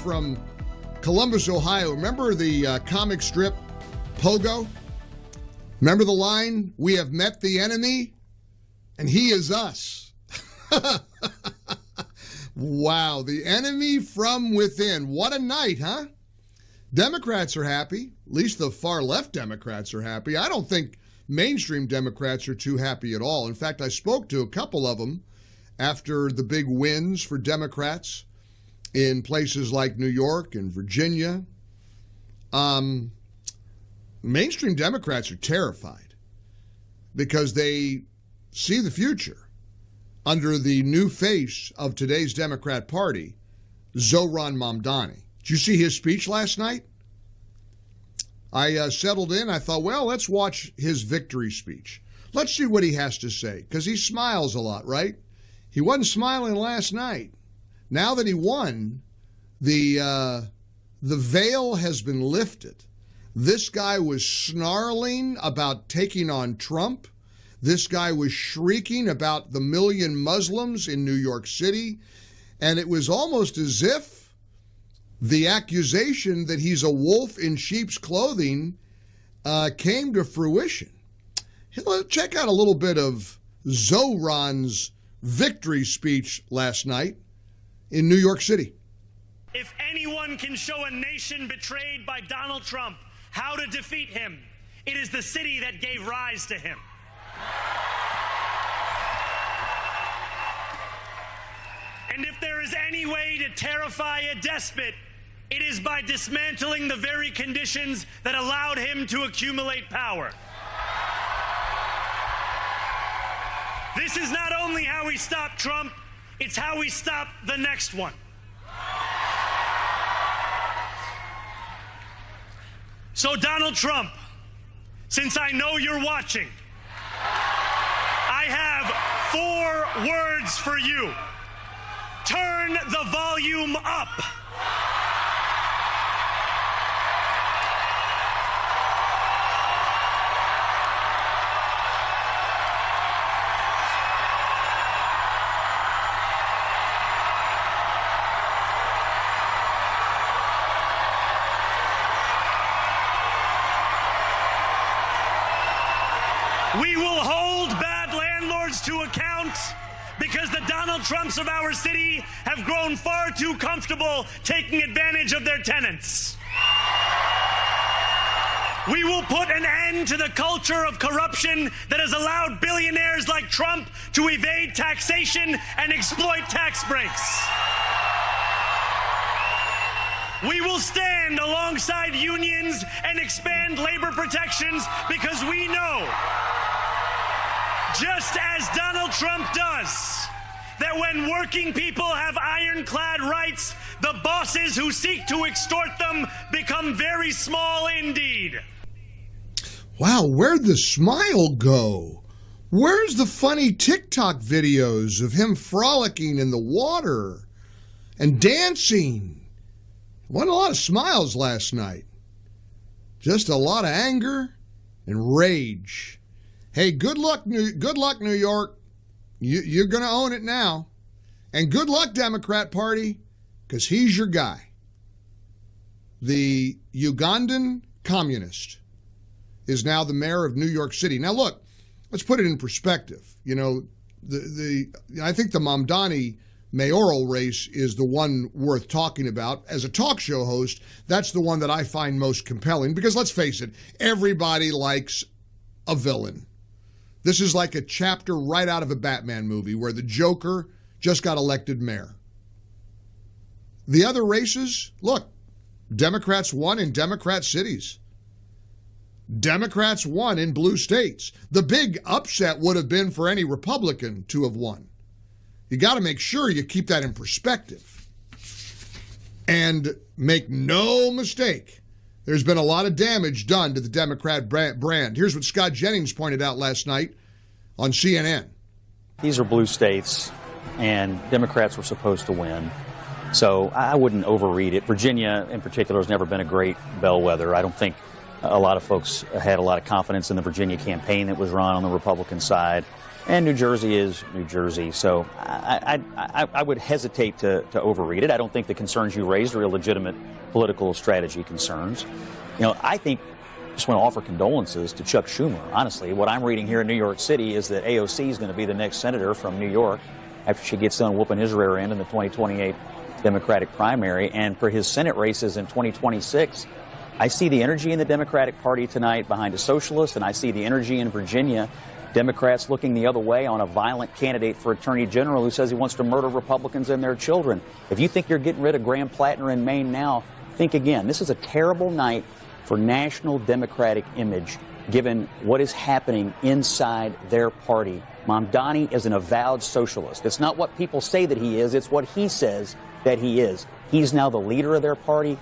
from Columbus, Ohio. Remember the comic strip Pogo? Remember the line, "We have met the enemy, and he is us." Wow, the enemy from within. What a night, huh? Democrats are happy. At least the far left Democrats are happy. I don't think mainstream Democrats are too happy at all. In fact, I spoke to a couple of them after the big wins for Democrats in places like New York and Virginia. Mainstream Democrats are terrified because they see the future under the new face of today's Democrat Party, Zohran Mamdani. Did you see his speech last night? I settled in. I thought, well, let's watch his victory speech. Let's see what he has to say, because he smiles a lot, right? He wasn't smiling last night. Now that he won, the veil has been lifted. This guy was snarling about taking on Trump. This guy was shrieking about the million Muslims in New York City. And it was almost as if the accusation that he's a wolf in sheep's clothing came to fruition. Check out a little bit of Zohran's victory speech last night in New York City. If anyone can show a nation betrayed by Donald Trump how to defeat him, it is the city that gave rise to him. And if there is any way to terrify a despot, it is by dismantling the very conditions that allowed him to accumulate power. This is not only how we stop Trump, it's how we stop the next one. So, Donald Trump, since I know you're watching, I have 4 words for you. Turn the volume up. We will hold bad landlords to account because the Donald Trumps of our city have grown far too comfortable taking advantage of their tenants. We will put an end to the culture of corruption that has allowed billionaires like Trump to evade taxation and exploit tax breaks. We will stand alongside unions and expand labor protections because we know, just as Donald Trump does, that when working people have ironclad rights, the bosses who seek to extort them become very small indeed. Wow, where'd the smile go? Where's the funny TikTok videos of him frolicking in the water and dancing? Wasn't a lot of smiles last night. Just a lot of anger and rage. Hey, good luck, New York. You're going to own it now. And good luck, Democrat Party, because he's your guy. The Ugandan communist is now the mayor of New York City. Now, look, let's put it in perspective. You know, I think the Mamdani mayoral race is the one worth talking about. As a talk show host, that's the one that I find most compelling because, let's face it, everybody likes a villain. This is like a chapter right out of a Batman movie where the Joker just got elected mayor. The other races, look, Democrats won in Democrat cities. Democrats won in blue states. The big upset would have been for any Republican to have won. You got to make sure you keep that in perspective. And make no mistake, there's been a lot of damage done to the Democrat brand. Here's what Scott Jennings pointed out last night on CNN. These are blue states, and Democrats were supposed to win. So I wouldn't overread it. Virginia, in particular, has never been a great bellwether. I don't think a lot of folks had a lot of confidence in the Virginia campaign that was run on the Republican side. And New Jersey is New Jersey, so I would hesitate to overread it. I don't think the concerns you raised are illegitimate political strategy concerns. I think I just want to offer condolences to Chuck Schumer. Honestly, what I'm reading here in New York City is that AOC is going to be the next senator from New York after she gets done whooping his rear end in the 2028 Democratic primary. And for his Senate races in 2026, I see the energy in the Democratic Party tonight behind a socialist, and I see the energy in Virginia. Democrats looking the other way on a violent candidate for attorney general who says he wants to murder Republicans and their children. If you think you're getting rid of Graham Plattner in Maine now, think again. This is a terrible night for national Democratic image, given what is happening inside their party. Mamdani is an avowed socialist. It's not what people say that he is. It's what he says that he is. He's now the leader of their party.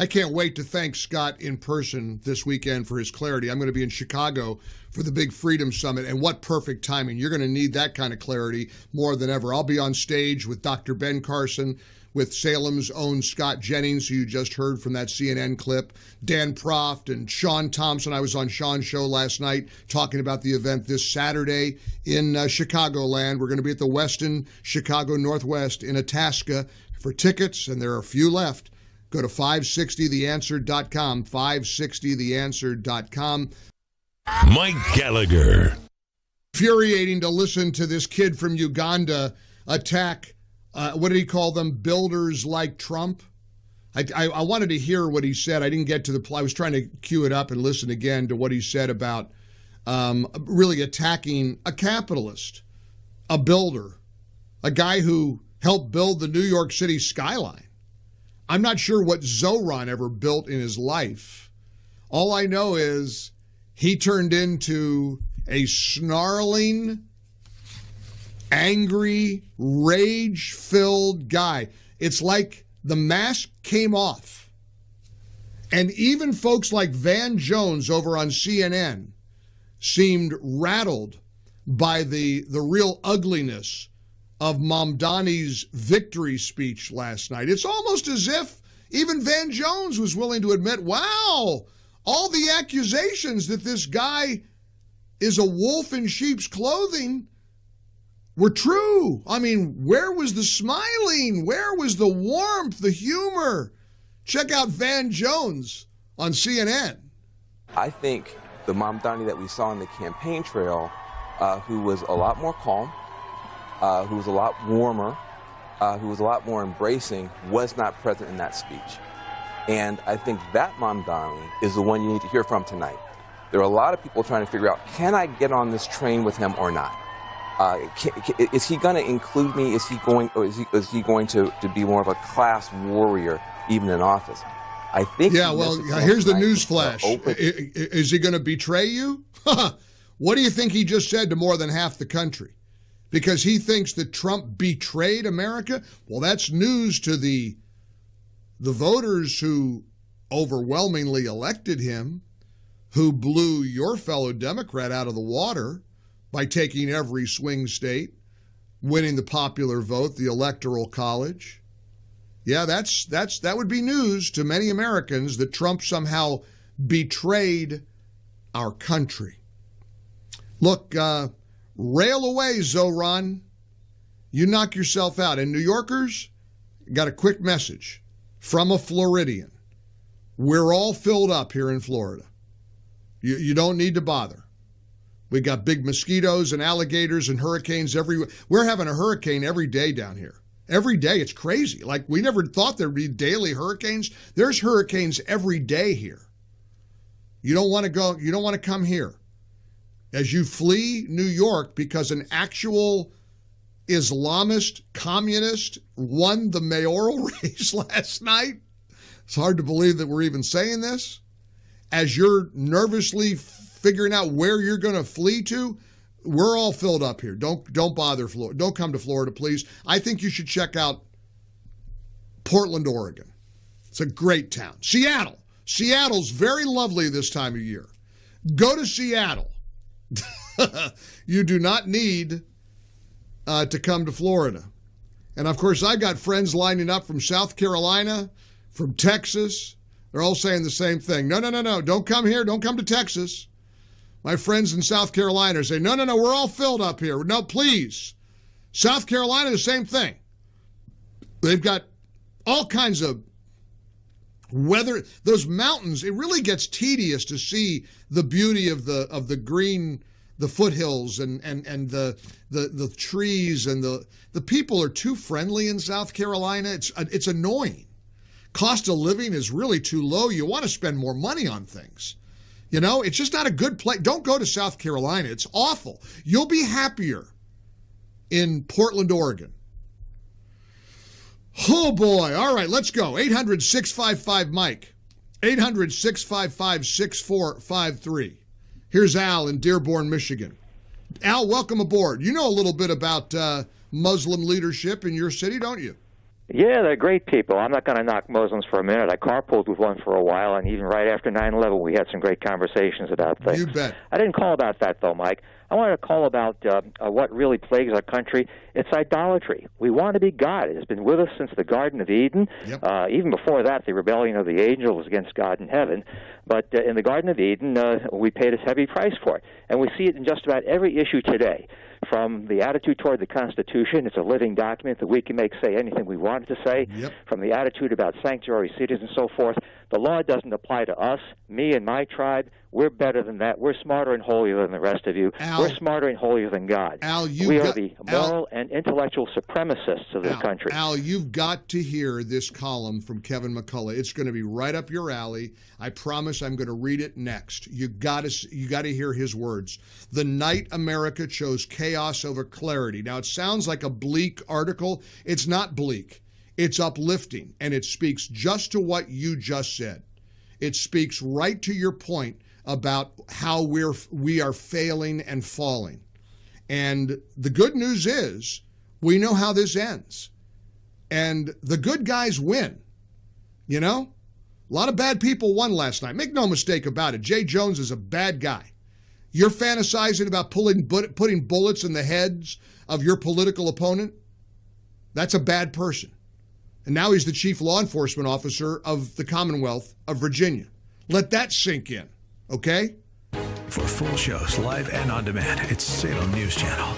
I can't wait to thank Scott in person this weekend for his clarity. I'm going to be in Chicago for the big Freedom Summit, and what perfect timing. You're going to need that kind of clarity more than ever. I'll be on stage with Dr. Ben Carson, with Salem's own Scott Jennings, who you just heard from that CNN clip, Dan Proft and Sean Thompson. I was on Sean's show last night talking about the event this Saturday in Chicagoland. We're going to be at the Westin Chicago Northwest in Itasca. For tickets, and there are a few left, go to 560theanswer.com, 560theanswer.com. Mike Gallagher. Infuriating to listen to this kid from Uganda attack, what did he call them, builders like Trump? I wanted to hear what he said. I didn't get to the I was trying to cue it up and listen again to what he said about really attacking a capitalist, a builder, a guy who helped build the New York City skyline. I'm not sure what Zoran ever built in his life. All I know is he turned into a snarling, angry, rage-filled guy. It's like the mask came off. And even folks like Van Jones over on CNN seemed rattled by the real ugliness of Mamdani's victory speech last night. It's almost as if even Van Jones was willing to admit, wow, all the accusations that this guy is a wolf in sheep's clothing were true. I mean, where was the smiling? Where was the warmth, the humor? Check out Van Jones on CNN. I think the Mamdani that we saw on the campaign trail, who was a lot more calm, who was a lot warmer, who was a lot more embracing, was not present in that speech. And I think that Mamdani is the one you need to hear from tonight. There are a lot of people trying to figure out, can I get on this train with him or not? Is he going to include me? Is he going to be more of a class warrior even in office? I think. Yeah, well, here's the news flash. Is he going to betray you? What do you think he just said to more than half the country? Because he thinks that Trump betrayed America? Well, that's news to the voters who overwhelmingly elected him, who blew your fellow Democrat out of the water by taking every swing state, winning the popular vote, the Electoral College. Yeah, that would be news to many Americans that Trump somehow betrayed our country. Look, rail away, Zoran. You knock yourself out. And New Yorkers, got a quick message from a Floridian. We're all filled up here in Florida. You don't need to bother. We got big mosquitoes and alligators and hurricanes everywhere. We're having a hurricane every day down here. Every day. It's crazy. Like, we never thought there'd be daily hurricanes. There's hurricanes every day here. You don't want to go. You don't want to come here. As you flee New York because an actual Islamist communist won the mayoral race last night. It's hard to believe that we're even saying this. As you're nervously figuring out where you're going to flee to, we're all filled up here. Don't bother Florida. Don't come to Florida, please. I think you should check out Portland, Oregon. It's a great town. Seattle. Seattle's very lovely this time of year. Go to Seattle. You do not need to come to Florida. And of course, I got friends lining up from South Carolina, from Texas. They're all saying the same thing. No. Don't come here. Don't come to Texas. My friends in South Carolina say, no, we're all filled up here. No, please. South Carolina, the same thing. They've got all kinds of weather. Those mountains, it really gets tedious to see the beauty of the green, the foothills and the trees, and the people are too friendly in South Carolina. It's annoying. Cost of living is really too low. You want to spend more money on things. You know, it's just not a good place. Don't go to South Carolina. It's awful. You'll be happier in Portland, Oregon. Oh, boy. All right, let's go. 800-655-MIKE. 800-655-6453. Here's Al in Dearborn, Michigan. Al, welcome aboard. You know a little bit about Muslim leadership in your city, don't you? Yeah, they're great people. I'm not going to knock Muslims for a minute. I carpooled with one for a while, and even right after 9/11, we had some great conversations about things. You bet. I didn't call about that, though, Mike. I wanted to call about what really plagues our country. It's idolatry. We want to be God. It has been with us since the Garden of Eden. Yep. Even before that, the rebellion of the angels against God in heaven. But in the Garden of Eden, we paid a heavy price for it. And we see it in just about every issue today. From the attitude toward the Constitution, it's a living document that we can say anything we want to say. Yep. From the attitude about sanctuary cities and so forth, the law doesn't apply to us, me and my tribe. We're better than that. We're smarter and holier than the rest of you. Al, we're smarter and holier than God. Al, we are the moral and intellectual supremacists of this country. Al, you've got to hear this column from Kevin McCullough. It's going to be right up your alley. I promise I'm going to read it next. You got to hear his words. The night America chose chaos over clarity. Now, it sounds like a bleak article. It's not bleak. It's uplifting, and it speaks just to what you just said. It speaks right to your point about how we are failing and falling. And the good news is we know how this ends. And the good guys win. You know? A lot of bad people won last night. Make no mistake about it. Jay Jones is a bad guy. You're fantasizing about putting bullets in the heads of your political opponent? That's a bad person. And now he's the chief law enforcement officer of the Commonwealth of Virginia. Let that sink in, okay? For full shows, live and on demand, it's Salem News Channel.